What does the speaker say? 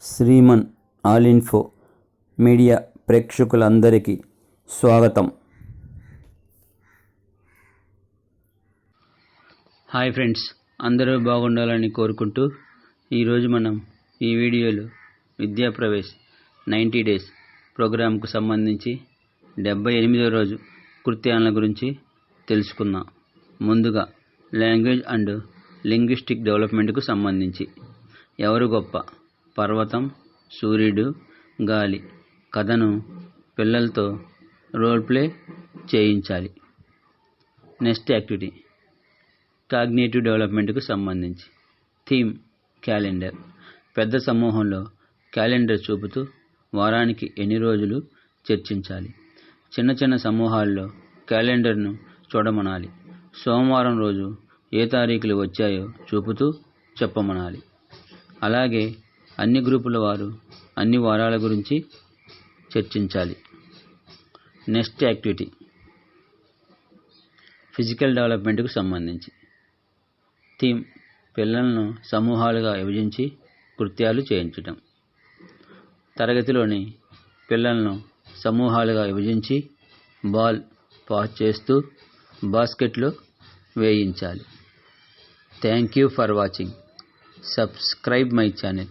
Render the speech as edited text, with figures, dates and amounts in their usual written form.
Shriman all info media ప్రేక్షకులందరికీ స్వాగతం. Hi friends, అందరూ బాగుండాలని కోరుకుంటూ ఈరోజు మనం ఈ వీడియోలో విద్యాప్రవేశ్ 90 డేస్ ప్రోగ్రాంకు సంబంధించి 78వ రోజు కృత్యాల గురించి తెలుసుకుందాం. ముందుగా లాంగ్వేజ్ అండ్ లింగ్విస్టిక్ డెవలప్మెంట్కు సంబంధించి ఎవరు గొప్ప, పర్వతం, సూర్యుడు, గాలి కథను పిల్లలతో రోల్ ప్లే చేయించాలి. నెక్స్ట్ యాక్టివిటీ కాగ్నిటివ్ డెవలప్మెంట్కు సంబంధించి థీమ్ క్యాలెండర్. పెద్ద సమూహంలో క్యాలెండర్ చూపుతూ వారానికి ఎన్ని రోజులు చర్చించాలి. చిన్న చిన్న సమూహాల్లో క్యాలెండర్ను చూడమనాలి. సోమవారం రోజు ఏ తారీఖులు వచ్చాయో చూపుతూ చెప్పమనాలి. అలాగే అన్ని గ్రూపుల వారు అన్ని వారాల గురించి చర్చించాలి. నెక్స్ట్ యాక్టివిటీ ఫిజికల్ డెవలప్మెంట్కు సంబంధించి థీమ్ పిల్లలను సమూహాలుగా విభజించి కృత్యాలు చేయించటం. తరగతిలోని పిల్లలను సమూహాలుగా విభజించి బాల్ పాస్ చేస్తూ బాస్కెట్లో వేయించాలి. Thank you for watching. Subscribe my channel.